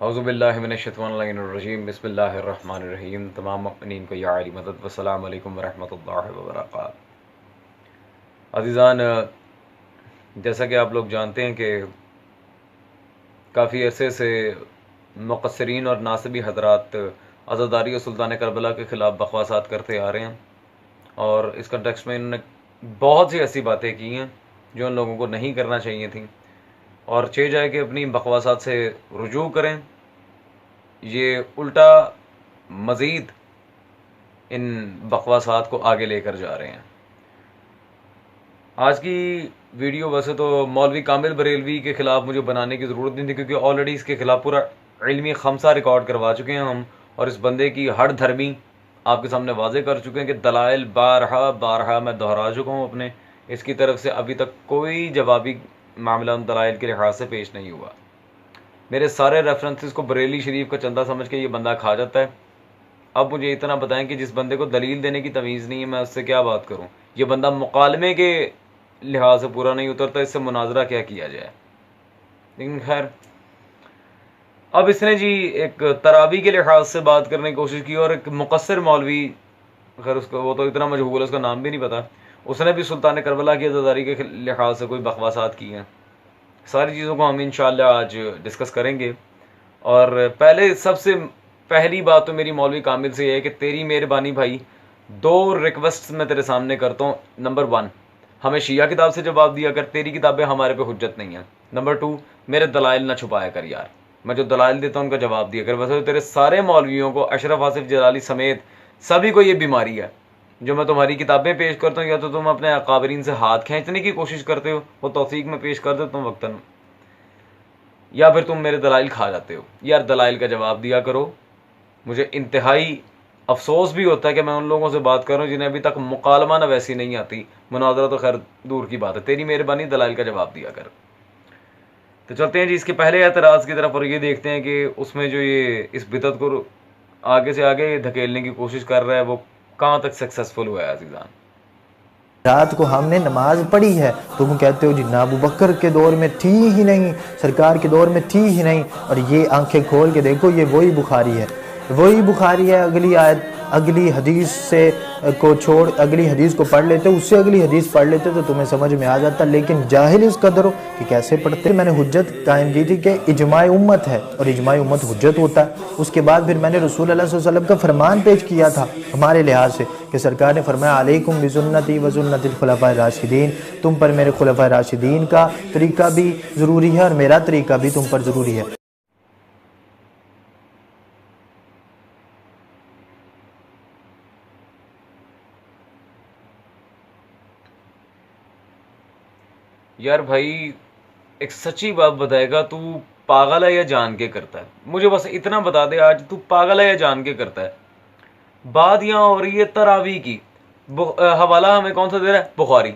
औज़ुबिल्लाहिमिनश्शैतानिर्रजीम बिस्मिल्लाहिर्रहमानिर्रहीम। तमाम मुमिनीन को या अली मदद वस्सलाम अलैकुम वरहमतुल्लाहि वबरकातुहू। अज़ीज़ान, जैसा कि आप लोग जानते हैं कि काफ़ी अरसे से मुक़स्सिरीन और नासिबी हज़रात अज़ादारी और सुल्तान करबला के ख़िलाफ़ बकवासात करते आ रहे हैं, और इस कंटेक्स्ट में इन्होंने बहुत सी ऐसी बातें की हैं जो उन लोगों को नहीं करना चाहिए थी, और चे जाए कि अपनी बकवासात से रुजू करें। ये उल्टा मज़ीद इन बकवासात को आगे लेकर जा रहे हैं। आज की वीडियो वैसे तो मौलवी कामिल बरेलवी के ख़िलाफ़ मुझे बनाने की ज़रूरत नहीं थी, क्योंकि ऑलरेडी इसके ख़िलाफ़ पूरा इल्मी खमसा रिकॉर्ड करवा चुके हैं हम, और इस बंदे की हर धर्मी आपके सामने वाज़े कर चुके हैं कि दलाइल बारहा बारहा मैं दोहरा चुका हूँ अपने। इसकी तरफ से अभी तक कोई जवाबी मामला उन दलाइल के लिहाज से पेश नहीं हुआ। मेरे सारे रेफरेंसेस को बरेली शरीफ का चंदा समझ के ये बंदा खा जाता है। अब मुझे इतना बताएं कि जिस बंदे को दलील देने की तमीज़ नहीं है, मैं उससे क्या बात करूं। ये बंदा मुकालमे के लिहाज से पूरा नहीं उतरता, इससे मुनाजरा क्या किया जाए। लेकिन खैर, अब इसने जी एक तरावी के लिहाज से बात करने की कोशिश की, और एक मुक़स्सिर मौलवी, खैर उसको वो तो इतना मजहूल है, उसका नाम भी नहीं पता, उसने भी सुल्तान करबला की अज़ादारी के लिहाज से कोई बकवासात की हैं। सारी चीज़ों को हम इंशाअल्लाह आज डिस्कस करेंगे। और पहले सबसे पहली बात तो मेरी मौलवी कामिल से ये है कि तेरी मेहरबानी भाई, दो रिक्वेस्ट मैं तेरे सामने करता हूँ। नंबर 1, हमें शिया किताब से जवाब दिया कर, तेरी किताबें हमारे पे हुज्जत नहीं है। नंबर 2, मेरे दलाइल ना छुपाया कर यार, मैं जो दलाइल देता हूँ उनका जवाब दिया कर। वैसे तो तेरे सारे मौलवियों को, अशरफ आसिफ जलाली समेत सभी को ये बीमारी है, जो मैं तुम्हारी किताबें पेश करता हूँ या तो तुम अपने अकाबरीन से हाथ खींचने की कोशिश करते हो, वो तौसीक में पेश कर देता हूँ वक्तन, या फिर तुम मेरे दलाइल खा जाते हो। यार दलाइल का जवाब दिया करो। मुझे इंतहाई अफसोस भी होता है कि मैं उन लोगों से बात कर रहा हूँ जिन्हें अभी तक मुकालमा न वैसी नहीं आती, मुनाजरा तो खैर दूर की बात है। तेरी मेहरबानी, दलाइल का जवाब दिया कर। तो चलते हैं जी इसके पहले एतराज़ की तरफ, और ये देखते हैं कि उसमें जो ये इस बिदअत को आगे से आगे धकेलने की कोशिश कर रहा है वो कहाँ तक सक्सेसफुल हुआ है। अज़ीज़ान, रात को हमने नमाज पढ़ी है, तुम कहते हो जी ना अबू बकर के दौर में थी ही नहीं, सरकार के दौर में थी ही नहीं। और ये आंखें खोल के देखो, ये वही बुखारी है, वही बुखारी है। अगली आयत, अगली हदीस से को छोड़ अगली हदीस को पढ़ लेते, उससे अगली हदीस पढ़ लेते तो तुम्हें समझ में आ जाता। लेकिन जाहिल इस कदर हो कि कैसे पढ़ते। मैंने हुज्जत कायम की थी कि इजमाए उम्मत है, और इजमाए उम्मत हुज्जत होता है। उसके बाद फिर मैंने रसूल अल्लाह सल्लल्लाहु अलैहि वसल्लम का फरमान पेश किया था हमारे लिहाज से, कि सरकार ने फरमाया अलैकुम बिसुन्नती व सुन्नतिल खुलफाए राशिदीन, तुम पर मेरे खुलफाए राशिदीन का तरीका भी ज़रूरी है और मेरा तरीका भी तुम पर ज़रूरी है। यार भाई एक सच्ची बात बताएगा, तू पागल है या जान के करता है? मुझे बस इतना बता दे आज, तू पागल है या जान के करता है? बात यहां हो रही है तरावी की। हवाला हमें कौन सा दे रहा है? बुखारी।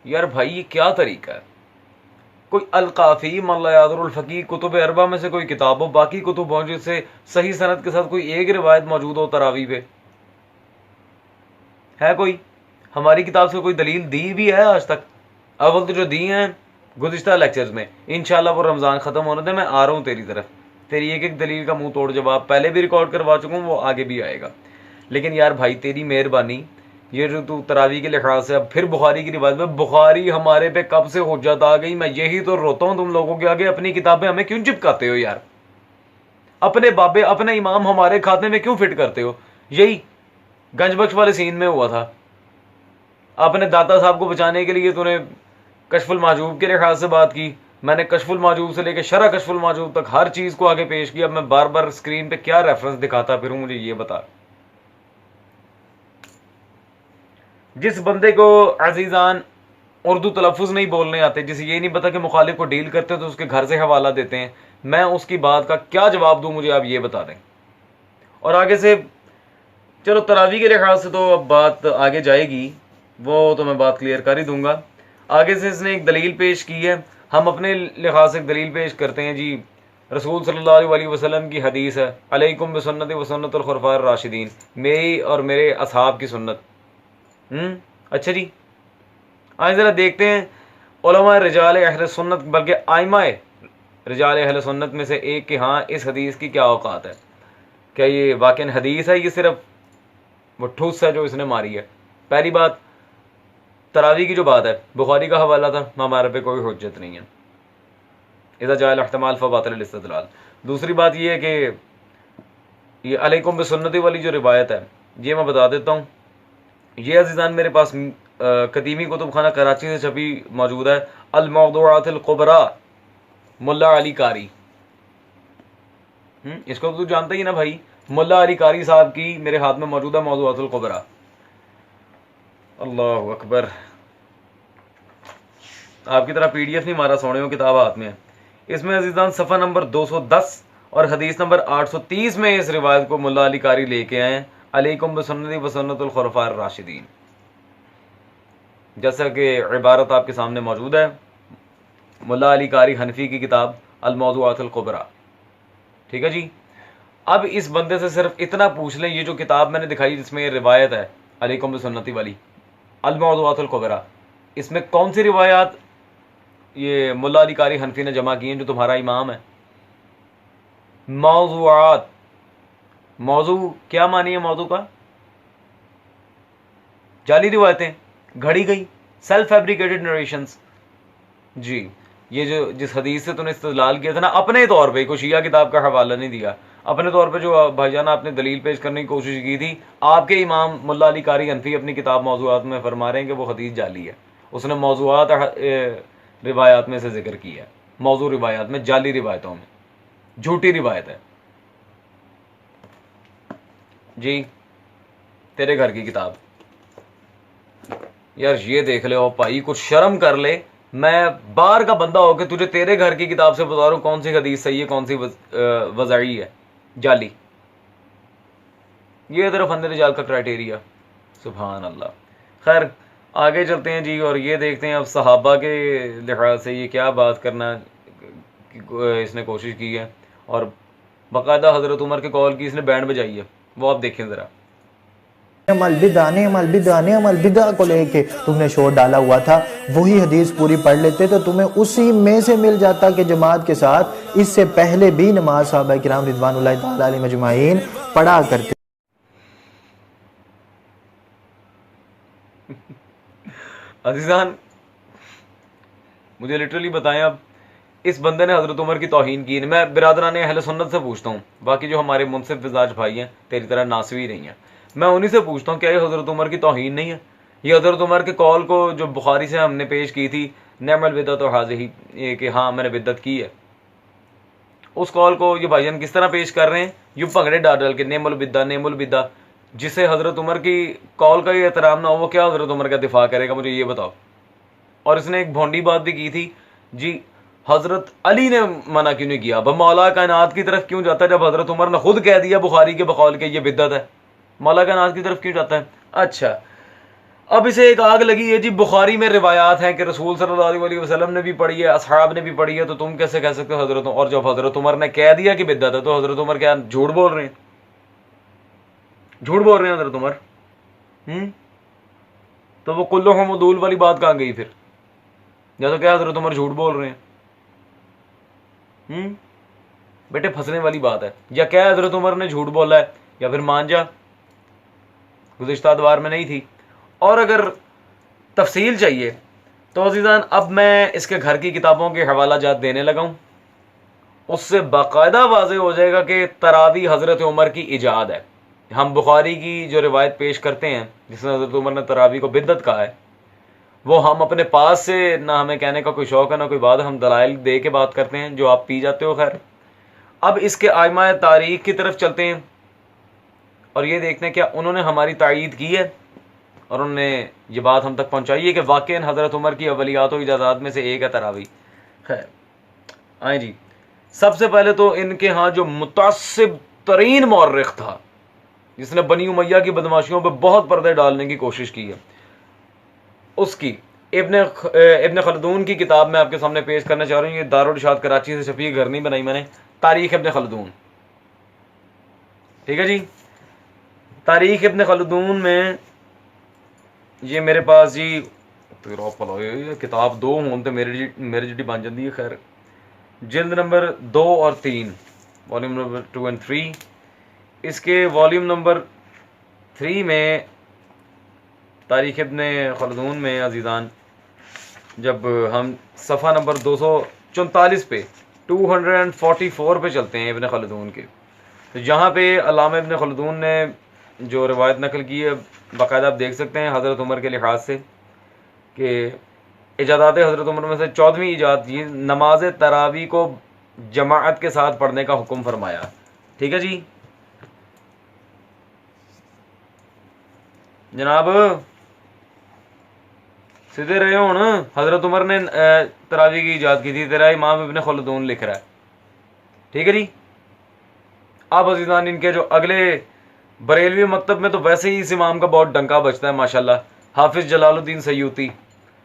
यार भाई ये क्या तरीका है? कोई अलकाफी मल्लायादुल फकी कुतुब अरबा में से कोई किताब हो, बाकी कुतुब हो जिससे सही सनद के साथ कोई एक रिवायत मौजूद हो तरावी पे, है कोई? हमारी किताब से कोई दलील दी भी है आज तक? अव्वल तो जो दी हैं गुज़िश्ता लेक्चर्स में, इंशाल्लाह वो रमज़ान ख़त्म होने दे, मैं आ रहा हूँ तेरी तरफ। तेरी एक एक दलील का मुंह तोड़ जवाब पहले भी रिकॉर्ड करवा चुका हूँ, वो आगे भी आएगा। लेकिन यार भाई तेरी मेहरबानी, ये जो तू तरावी के लिहाज से अब फिर बुखारी की रिवायत में, बुखारी हमारे पे कब से हुज्जत आ गई? मैं यही तो रोता हूँ तुम लोगों के आगे, अपनी किताबें हमें क्यों चिपकाते हो यार? अपने बाबे, अपने इमाम हमारे खाते में क्यों फिट करते हो? यही गंजबख्श वाले सीन में हुआ था। अपने दाता साहब को बचाने के लिए तूने कशफुल माजूब के लिहाज से बात की, मैंने कशफुल माजूब से लेकर शरा कशफुल माजूब तक हर चीज को आगे पेश किया। अब मैं बार बार स्क्रीन पे क्या रेफरेंस दिखाता फिरूं, मुझे ये बता। जिस बंदे को अजीजान उर्दू तलफ़ुज़ नहीं बोलने आते, जिसे ये नहीं पता कि मुखालिफ को डील करते तो उसके घर से हवाला देते हैं, मैं उसकी बात का क्या जवाब दूं? मुझे आप ये बता दें। और आगे से चलो तरावी के लिहाज से तो अब बात आगे जाएगी, वो तो मैं बात क्लियर कर ही दूंगा। आगे से इसने एक दलील पेश की है, हम अपने लिहाज से एक दलील पेश करते हैं जी। रसूल सल्लल्लाहु अलैहि वसल्लम की हदीस है, अलैकुम बिसुन्नती व सुन्नतुल खुलफाए राशिदीन, मेरी और मेरे असहाब की सुन्नत। अच्छा जी, आज ज़रा देखते हैं उलमा रिजाल अहले सुन्नत, बल्कि आइमाए रिजाल अहले सुन्नत में से एक कि हाँ इस हदीस की क्या औकात है, क्या ये वाकई हदीस है, ये सिर्फ वो ठूस है जो इसने मारी है। पहली बात, तरावी की जो बात है बुखारी का हवाला था, हमारे पे कोई हुज्जत नहीं है, इज़ा जाअल इहतिमाल फ़बातिल इस्तिदलाल। दूसरी बात ये है कि ये अलैकुम बिसुन्नती वाली जो रिवायत है ये मैं बता देता हूँ। ये अजीज़ान मेरे पास कदीमी कुतुब खाना कराची से छपी मौजूद है, अल मौदूआतिल कुबरा, मुल्ला अली कारी। इसको तो जानते ही ना भाई, मुल्ला अली कारी साहब की मेरे हाथ में मौजूद है मौदूआतुल कुबरा। अल्लाह अकबर, आपकी तरह पीडीएफ नहीं मारा, सोने किताब हाथ में है। इसमें अजीज़ान सफ़ा नंबर 210 और हदीस नंबर 830 में इस रिवायत को मुल्ला अली कारी लेके आए हैं, अलैकुम बिसुन्नती व सुन्नतुल खुलफाए राशिदीन। जैसा कि इबारत आपके सामने मौजूद है, मुल्ला अली कारी हनफी की किताब अल मौदूआतुल कुबरा। ठीक है जी। अब इस बंदे से सिर्फ इतना पूछ लें, ये जो किताब मैंने दिखाई जिसमें ये रिवायत है अलैकुम बिसुन्नती वाली अल मौदूआतुल कुबरा, इसमें कौन सी रिवायात ये मुल्ला अली कारी हनफी ने जमा की हैं जो तुम्हारा इमाम है? मौजूआत, मौजू क्या मानी है मौजू का? जाली रिवायतें, घड़ी गई, सेल्फ फैब्रिकेटेड नरेशंस। जी, ये जो जिस हदीस से तूने इस्तेदलाल किया था ना अपने तौर पे, कोई शिया किताब का हवाला नहीं दिया, अपने तौर पे जो भाईजान आपने दलील पेश करने की कोशिश की थी, आपके इमाम मुल्ला अली कारी हनफी अपनी किताब मौजूआत में फरमा रहे हैं कि वो हदीस जाली है। उसने मौजूआत रिवायात में से जिक्र किया है, मौजू रिवायात में, जाली रिवायतों में, झूठी रिवायत है। जी, तेरे घर की किताब यार, ये देख ले ओ भाई, कुछ शर्म कर ले। मैं बाहर का बंदा होकर तुझे तेरे घर की किताब से बता रहा हूं कौन सी हदीस सही है, कौन सी वज़ई है, जाली। ये तरफ अंदर रिजाल का क्राइटेरिया, सुभान अल्लाह। खैर आगे चलते हैं जी, और ये देखते हैं अब सहाबा के लिहाज से ये क्या बात करना इसने कोशिश की है, और बाकायदा हज़रत उमर के कॉल की इसने बैंड बजाई है, वो आप देखें ज़रा। अमल बिदा को लेके तुमने शोर डाला हुआ था, वही हदीस पूरी पढ़ लेते तो तुम्हें उसी में से मिल जाता कि जमात के साथ इससे पहले भी नमाज सहाबा किराम रिदवानुल्लाह तआला अलैहिम अजमाइन पढ़ा करते। अजीजान मुझे लिटरली बताएं, अब इस बंदे ने हजरत उमर की तौहीन की। मैं बिरादरान अहले सुन्नत से पूछता हूँ, बाकी जो हमारे मुनसिफ मिजाज भाई हैं तेरी तरह नासवी नहीं है, मैं उन्हीं से पूछता हूँ क्या ये हजरत उमर की तौहीन नहीं है? ये हजरत उमर के कॉल को जो बुखारी से हमने पेश की थी, नेमल बिद्दत और हाज़िही, ये कि हाँ मैंने बिद्दत की है, उस कॉल को ये भाईजान किस तरह पेश कर रहे हैं? यूँ भंगड़े डाल डाल के नेमुल बिद्दा। जिसे हजरत उमर की कॉल का ये एहतराम ना हो, वो क्या हजरत उमर का दिफा करेगा, मुझे ये बताओ। और इसने एक भोंडी बात भी की थी जी, हजरत अली ने मना क्यों नहीं किया, अब मौला कायनात की तरफ क्यों जाता है जब हजरत उमर ने खुद कह दिया बुखारी के बकौल के ये बिद्दत है, मौला कायनात की तरफ क्यों जाता है? अच्छा, अब इसे एक आग लगी है जी, बुखारी में रिवायात है कि रसूल सल्लल्लाहु अलैहि वसल्लम ने भी पढ़ी है, असहाब ने भी पढ़ी है, तो तुम कैसे कह सकते हो हजरत? और जब हजरत उमर ने कह दिया कि बिद्दत है तो हजरत उमर क्या झूठ बोल रहे हैं? झूठ बोल रहे हैं हजरत उमर? तो वो कुल्लु हमदूल वाली बात कहां गई फिर? जैसा क्या हजरत उमर झूठ बोल रहे हैं? बेटे फंसने वाली बात है। या क्या हजरत उमर ने झूठ बोला है, या फिर मान जा गुज़िश्ता अदवार में नहीं थी। और अगर तफसील चाहिए तो अज़ीज़ान अब मैं इसके घर की किताबों के हवाला जात देने लगा हूँ, उससे बाकायदा वाज़ेह हो जाएगा कि तरावी हज़रत उमर की इजाद है। हम बुखारी की जो रिवायत पेश करते हैं जिसमें हज़रत उमर ने तरावी को बिद्दत कहा है, वो हम अपने पास से, ना हमें कहने का कोई शौक़ है ना कोई बात, हम दलाइल दे के बात करते हैं जो आप पी जाते हो। खैर अब इसके आइमा तारीख की तरफ चलते हैं और ये देखते हैं क्या उन्होंने हमारी तायीद की है और उन्होंने ये बात हम तक पहुँचाई है कि वाक़ई हज़रत उमर की अवलियात व इजाज़ात में से एक है तरावी। खैर आए जी, सबसे पहले तो इनके यहाँ जो मुतासिब तरीन मौर्रिख था जिसने बनी उमैया की बदमाशियों पर बहुत पर्दे डालने की कोशिश की है, उसकी इब्न खलदून की किताब में आपके सामने पेश करना चाह रहा हूँ। ये दारुल इरशाद कराची से छपी, घर नहीं बनाई मैंने, तारीख इब्न खलदून। ठीक है जी, तारीख इब्न खलदून में ये मेरे पास जी तेरा किताब दो हों तो मेरे जी बन जाती है। खैर जिल्द नंबर 2 और 3, वॉल्यूम नंबर 2 और 3। इसके वॉल्यूम नंबर 3 में तारीख इब्न खलदून में अजीज़ान, जब हम सफ़ा नंबर 244 पे 244 पे चलते हैं इब्न खलदून के, तो यहाँ पे अल्लामा इब्न खलदून ने जो रिवायत नकल की है बाकायदा आप देख सकते हैं हज़रत उमर के लिहाज से कि इजादात हज़रत उमर में से 14वीं ईजाद ये नमाज तरावी को जमाअत के साथ पढ़ने का हुक्म फरमाया। ठीक है जी जनाब, सीधे रहे हो ना। हज़रत उमर ने तरावी की ईजाद की थी, तेरा इमाम इब्न खलदून लिख रहा है। ठीक है जी। अब अजीज़ान इनके जो अगले बरेलवी मकतब में तो वैसे ही इस इमाम का बहुत डंका बजता है माशाल्लाह, हाफिज़ जलालुद्दीन सयूती।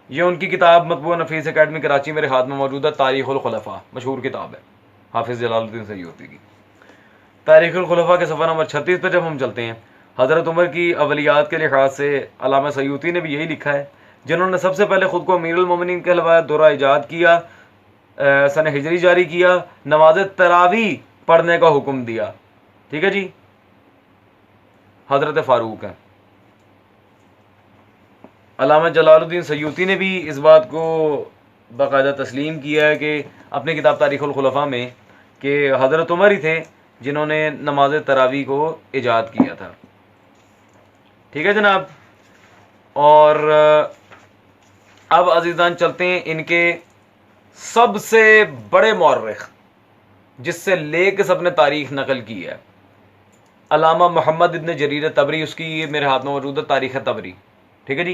ये उनकी किताब मतबूआ नफीस एकेडमी कराची मेरे हाथ में मौजूद है, तारीख़ुल खुलफ़ा मशहूर किताब है हाफिज़ जलालुद्दीन सयूती की। तारीख़ुल खुलफ़ा के सफ़ा नंबर 36 पर जब हम चलते हैं, हज़रत उमर की अवलियात के लिहाज से अल्लामा सयूती ने भी यही लिखा है, जिन्होंने सबसे पहले ख़ुद को अमीरुल मोमिनीन कहलवाया, दौरा ईजाद किया, सन हिजरी जारी किया, नमाज तरावी पढ़ने का हुक्म दिया। ठीक है जी, हज़रत फ़ारूक है। अल्लामा जलालुद्दीन सयूती ने भी इस बात को बाकायदा तस्लीम किया है कि अपनी किताब तारीख़ुल खुलफ़ा में कि हज़रत उमर ही थे जिन्होंने नमाज तरावी को ईजाद किया था। ठीक है जनाब। और अब अजीज़ान चलते हैं इनके सबसे बड़े मौर्रिख जिससे लेके सबने तारीख़ नकल की है, अल्लामा मोहम्मद इब्न जरीर तबरी। उसकी ये मेरे हाथ में मौजूद है तारीख़ तबरी। ठीक है जी,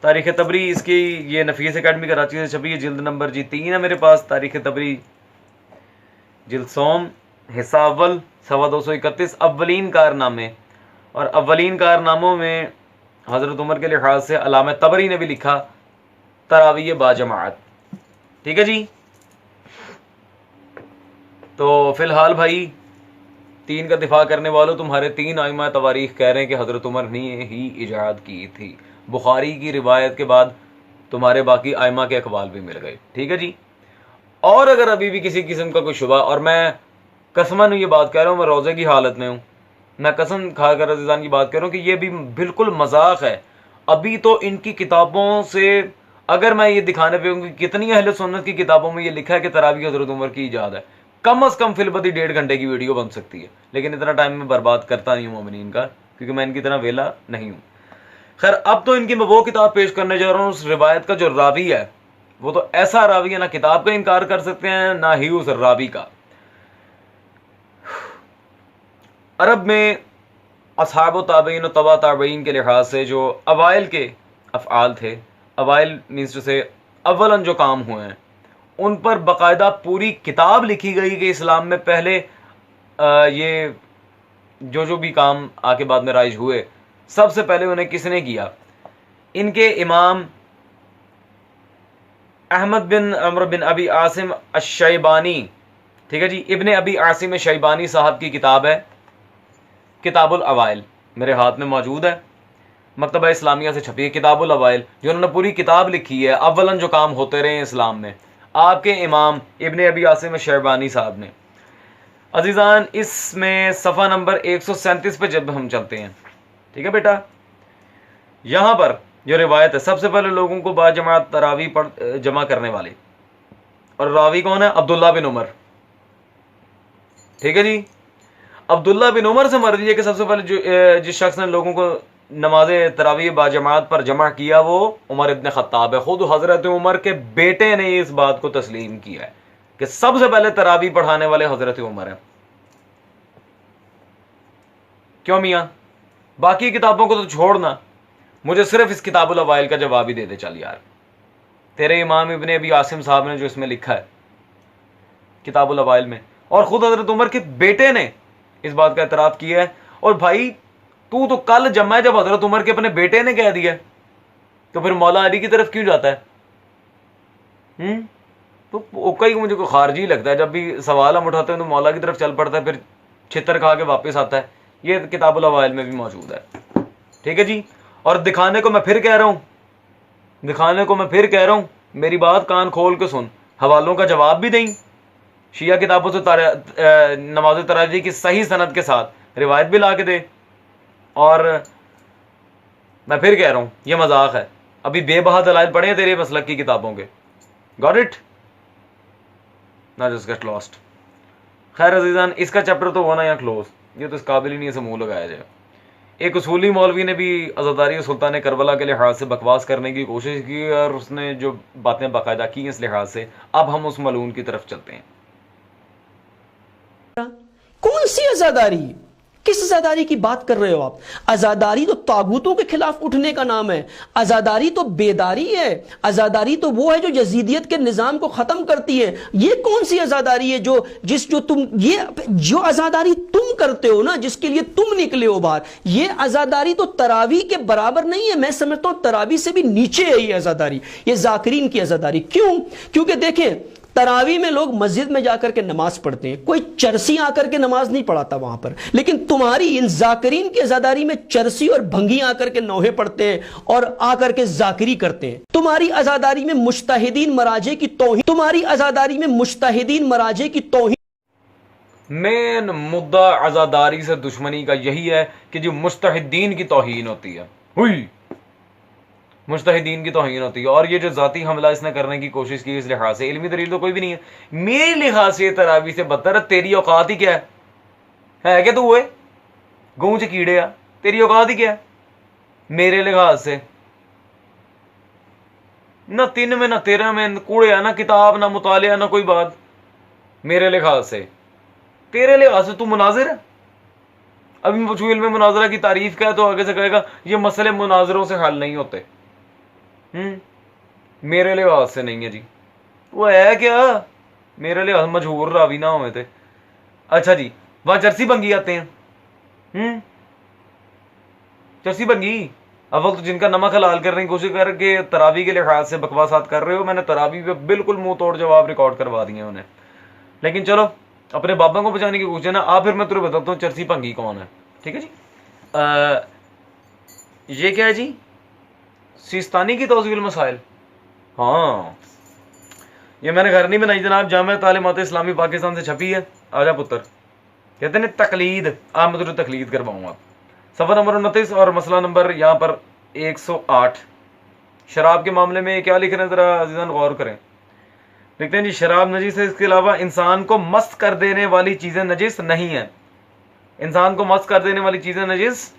तारीख़ तबरी इसकी ये नफीस एकेडमी कराची से छपी है, जिल्द नंबर 3 है मेरे पास। तारीख़ तबरी जिल्द सोम हिस्सा अव्वल सवा 231 अव्वलीन कारनामे। और अव्वलीन कारनामों में हज़रत उमर के लिहाज से अल्लामा तबरी ने भी लिखा तरावी बाजमात। ठीक है जी। तो फ़िलहाल भाई 3 का दिफा करने वालों, तुम्हारे 3 आइमा तवारीख कह रहे हैं कि हज़रत उमर ने ही ईजाद की थी। बुखारी की रिवायत के बाद तुम्हारे बाकी आइमा के अकवाल भी मिल गए। ठीक है जी। और अगर अभी भी किसी किस्म का कोई शुबा, और मैं कसमन ये बात कह रहा हूँ, मैं रोज़े की हालत में हूँ, मैं कसम खाकर अज़ीज़ान की बात कर रहा हूँ कि ये भी बिल्कुल मजाक है। अभी तो इनकी किताबों से अगर मैं ये दिखाने पे हूँ कि कितनी अहले सुन्नत की किताबों में ये लिखा है कि तरावी हज़रत उमर की ईजाद है, कम अज़ कम फिलबदी 1.5 घंटे की वीडियो बन सकती है। लेकिन इतना टाइम मैं बर्बाद करता नहीं हूँ मोमिनीन का, क्योंकि मैं इनकी तरह वेला नहीं हूँ। खैर, अब तो इनकी मैं वो किताब पेश करने जा रहा हूँ, उस रिवायत का जो रावी है वो तो ऐसा रावी है, ना किताब का इनकार कर सकते हैं ना ही उस रावी का। अरब में असहाब ताबईन और तबा ताबईन के लिहाज से जो अवाइल के अफ़आल थे, अवाइल मीन्स से अव्वलन जो काम हुए हैं, उन पर बाकायदा पूरी किताब लिखी गई कि इस्लाम में पहले ये जो भी काम आके बाद में राइज हुए, सबसे पहले उन्हें किसने किया। इनके इमाम अहमद बिन अमर बिन अबी आसिम अश-शैबानी, ठीक है जी, इब्ने अबी आसिम शैबानी साहब की किताब है किताबुल अवाइल, मेरे हाथ में मौजूद है, मकतबा इस्लामिया से छपी है किताबुल अवाइल, जो उन्होंने पूरी किताब लिखी है अव्वलन जो काम होते रहे इस्लाम में, आपके इमाम इब्ने अबी आसिम शैबानी साहब ने। अजीज़ान, इसमें सफ़ा नंबर 137 पे जब हम चलते हैं, ठीक है बेटा, यहाँ पर जो रिवायत है, सबसे पहले लोगों को बाजमात तरावी पढ़ जमा करने वाले, और रावी कौन है? अब्दुल्ला बिन उमर। ठीक है जी, अब्दुल्ला बिन उमर से मर्जी है कि सबसे पहले जो जिस शख्स ने लोगों को नमाज तरावी बाजमात पर जमा किया वो उमर इब्न खत्ताब है। खुद हज़रत उमर के बेटे ने इस बात को तस्लीम किया है कि सबसे पहले तरावी पढ़ाने वाले हज़रत उमर हैं। क्यों मियाँ? बाकी किताबों को तो छोड़ना, मुझे सिर्फ इस किताबुल अवाइल का जवाब ही दे दे। चल यार, तेरे इमाम इब्ने अबी आसिम साहब ने जो इसमें लिखा है किताबुल अवाइल में, और खुद हज़रत उमर के बेटे ने इस बात का एतराफ़ किया है। और भाई तू तो कल जमा है, जब हज़रत उमर के अपने बेटे ने कह दिया, तो फिर मौला अली की तरफ क्यों जाता है? तो कई मुझे को खारजी लगता है, जब भी सवाल हम उठाते हैं तो मौला की तरफ चल पड़ता है, फिर छितर खा के वापस आता है। ये किताबुल अवाइल में भी मौजूद है। ठीक है जी। और दिखाने को मैं फिर कह रहा हूं, मेरी बात कान खोल के सुन, हवालों का जवाब भी दें, शिया किताबों से नमाज तरावी की सही सनद के साथ रिवायत भी ला के दे। और मैं फिर कह रहा हूं यह मजाक है, अभी बेबहा दलाइल पढ़े हैं तेरे मसलक की किताबों के। गॉट इट, ना जस्ट गेट लॉस्ट। खैर अजीजान, इसका चैप्टर तो होना यहाँ क्लोज, ये तो इस काबिल ही नहीं से मुंह लगाया जाए। एक उसूली मौलवी ने भी अज़ादारी सुल्तान करबला के लिहाज से बकवास करने की कोशिश की और उसने जो बातें बाकायदा की इस लिहाज से। अब हम उस मलून की तरफ चलते हैं। कौन सी आजादारी, किस आजादारी की बात कर रहे हो आप? आजादारी तो तागूतों के खिलाफ उठने का नाम है, आजादारी तो बेदारी है, आजादारी तो वो है जो यजीदियत के निजाम को खत्म करती है। ये कौन सी आजादारी है जो तुम ये जो आजादारी तुम करते हो ना, जिसके लिए तुम निकले हो बाहर, ये आजादारी तो तरावी के बराबर नहीं है। मैं समझता हूं तरावी से भी नीचे है ये आजादारी, ये जाकिरीन की आजादारी। क्यों? क्योंकि देखें, तरावी में लोग मस्जिद में जाकर के नमाज पढ़ते हैं, कोई चरसी आकर के नमाज नहीं पढ़ाता वहां पर। लेकिन तुम्हारी इन जाकिरीन की आजादारी में चरसी और भंगी आकर के नौहे पढ़ते हैं और आकर के जाकिरी करते हैं। तुम्हारी आजादारी में मुज्तहिदीन मराजे की तौहीन, तुम्हारी आजादारी में मुज्तहिदीन मराजे की तौहीन। मेन मुद्दा आजादारी से दुश्मनी का यही है कि जो मुज्तहिदीन की तौहीन होती है, हुई मुज्तहिदीन की तौहीन होती है। और ये जो जाती हमला इसने करने की कोशिश की, इस लिहाज से इल्मी दलील तो कोई भी नहीं है। मेरे लिहाज से तरावी से बदतर, तेरी औकात ही क्या है क्या तू? गूंज कीड़े आ, तेरी औकात ही क्या है मेरे लिहाज से? ना 3 में ना 13 में कूड़े आ, ना किताब ना मुतालिया ना कोई बात। मेरे लिहाज से, तेरे लिहाज से तू मुनाजिर है। अभी पूछू इल्म मुनाजरा की तारीफ क्या है तो आगे से कहेगा ये मसले मुनाजरों से हल नहीं होते। मेरे लिहाज से नहीं है जी। वो है क्या? मेरे लिहाज मजहूर रावी ना हुए थे। अच्छा जी, वहां चरसी भंगी आते हैं। चरसी भंगी अव्वल तो जिनका नमक हलाल करने की कोशिश करके तरावी के लिहाज से बकवासात कर रहे हो, मैंने तरावी पे बिल्कुल मुंह तोड़ जवाब रिकॉर्ड करवा दिए उन्हें। लेकिन चलो अपने बाबा को बचाने की कोशिश है ना। आप फिर मैं तुम्हें बताता हूँ चरसी भंगी कौन है। ठीक है जी। ये क्या है जी? सिस्तानी की तौज़ील मसाइल। हाँ, ये मैंने घर नहीं बनाई जनाब, जामिया तालीमात इस्लामी पाकिस्तान से छपी है। आजा पुत्र, कहते हैं तकलीद। आप मैं तुझे तकलीद करवाऊंगा। सफ़ा नंबर 29 और मसला नंबर यहाँ पर 108। शराब के मामले में क्या लिख रहे हैं जरा अजीज़ान गौर करें। लिखते हैं जी, शराब नजीस है, इसके अलावा इंसान को मस्त कर देने वाली चीजें नजीस नहीं है। इंसान को मस्त कर देने वाली चीजें नजीस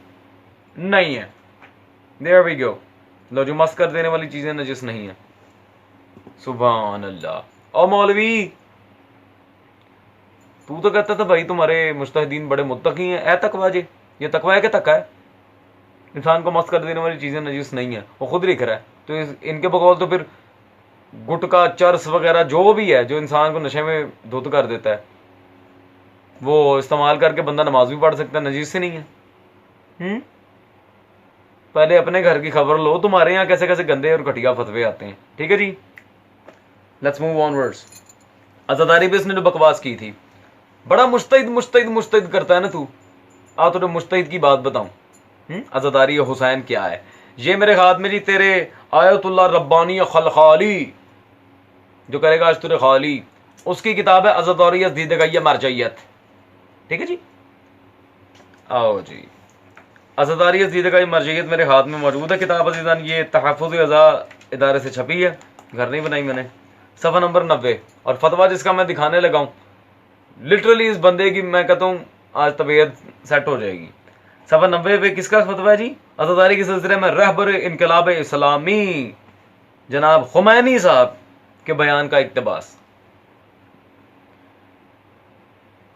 नहीं है। There we go. लो, जो मस्त कर देने वाली चीजें नजीस नहीं है। सुभान अल्लाह। और मौलवी, तू तो कहता था भाई तुम्हारे मुज्तहिदीन बड़े मुत्तकी हैं। ए तकवा जी, ये तकवा है कि तक है? इंसान को मस्त कर देने वाली चीजें नजीस नहीं है, वो खुद लिख रहा है। तो इनके बकौल तो फिर गुटका, चरस वगैरह जो भी है जो इंसान को नशे में धुत कर देता है, वो इस्तेमाल करके बंदा नमाज भी पढ़ सकता है, नजीस से नहीं है। पहले अपने घर की खबर लो, तुम्हारे यहाँ कैसे कैसे गंदे और घटिया फतवे आते हैं। ठीक है जी, लेट्स मूव ऑनवर्ड्स। अज़ादारी पे इसने जो बकवास की थी, बड़ा मुस्तहिद करता है ना तू। आ तुझे मुस्तहिद की बात बताऊं। अज़ादारी हुसैन क्या है? ये मेरे हाथ में जी तेरे आयतुल्लाह रब्बानी खलखाली, जो करेगा आज तुरे खाली, उसकी किताब है अज़ादारी दीदगाइया मरजइयत। ठीक है जी, आओ जी। अज़ादारी दीदगाइया मरजइयत मेरे हाथ में मौजूद है किताब अज़ीज़ान। ये तहफ़्फ़ुज़ अज़ा इदारे से छपी है, घर नहीं बनाई मैंने। सफ़ा नंबर 90 और फतवा जिसका मैं दिखाने लगा हूँ, लिटरली इस बंदे की मैं कहता हूँ आज तबीयत सेट हो जाएगी। सफ़ा 90 पे किसका फतवा है जी? अज़ादारी के सिलसिले में रहबर इनकलाब इस्लामी जनाब खुमैनी साहब के बयान का इक्तबास।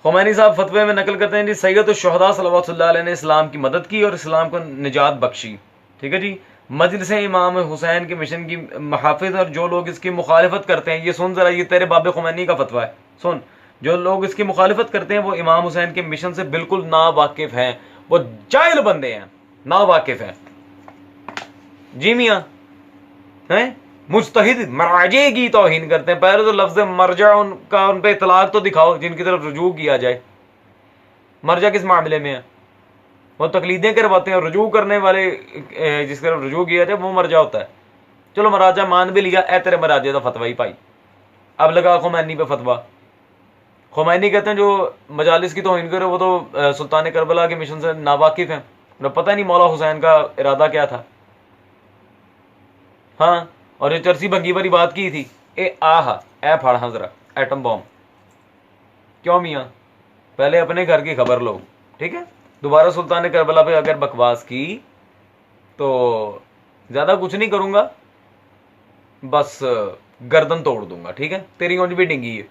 खुमैनी साहब फतवे में नकल करते हैं जी, सैयद शुहदा सल्लल्लाहु अलैहि ने इस्लाम की मदद की और इस्लाम को निजात बख्शी। ठीक है जी। मजलिस इमाम हुसैन के मिशन की मुहाफिज और जो लोग इसकी मुखालिफत करते हैं, ये सुन जरा, ये तेरे बाबे खुमैनी का फतवा है, सुन। जो लोग इसकी मुखालिफत करते हैं वो इमाम हुसैन के मिशन से बिल्कुल नावाकिफ हैं, वो जाहिल बंदे हैं, नावाकिफ हैं। जी मियाँ हैं, मुज्तहिद मराजे की तौहीन करते हैं। पहले तो लफ्ज़ मरजा उनका उन पे इतलाक तो दिखाओ जिनकी तरफ रुजू किया जाए। मरजा किस मामले में है? वो तकलीदें करवाते हैं, रुजू करने वाले जिसकी तरफ रुजू किया जाए वो मरजा होता है। चलो मराजा मान भी लिया, ए तेरे मराजे का फतवा ही पाई। अब लगा खुमैनी पे फतवा। खुमैनी कहते हैं जो मजालिस की तौहीन करे वो तो सुल्तान करबला के मिशन से नावाकिफ हैं, उन्हें पता नहीं मौला हुसैन का इरादा क्या था। हाँ, और ये चरसी भंगी वाली बात की थी, ए फाड़ हजरा एटम बॉम्ब। क्यों मियाँ, पहले अपने घर की खबर लो, ठीक है। दोबारा सुल्तान करबला पे अगर बकवास की तो ज्यादा कुछ नहीं करूंगा, बस गर्दन तोड़ दूंगा, ठीक है। तेरी ऊँच भी डिंगी है।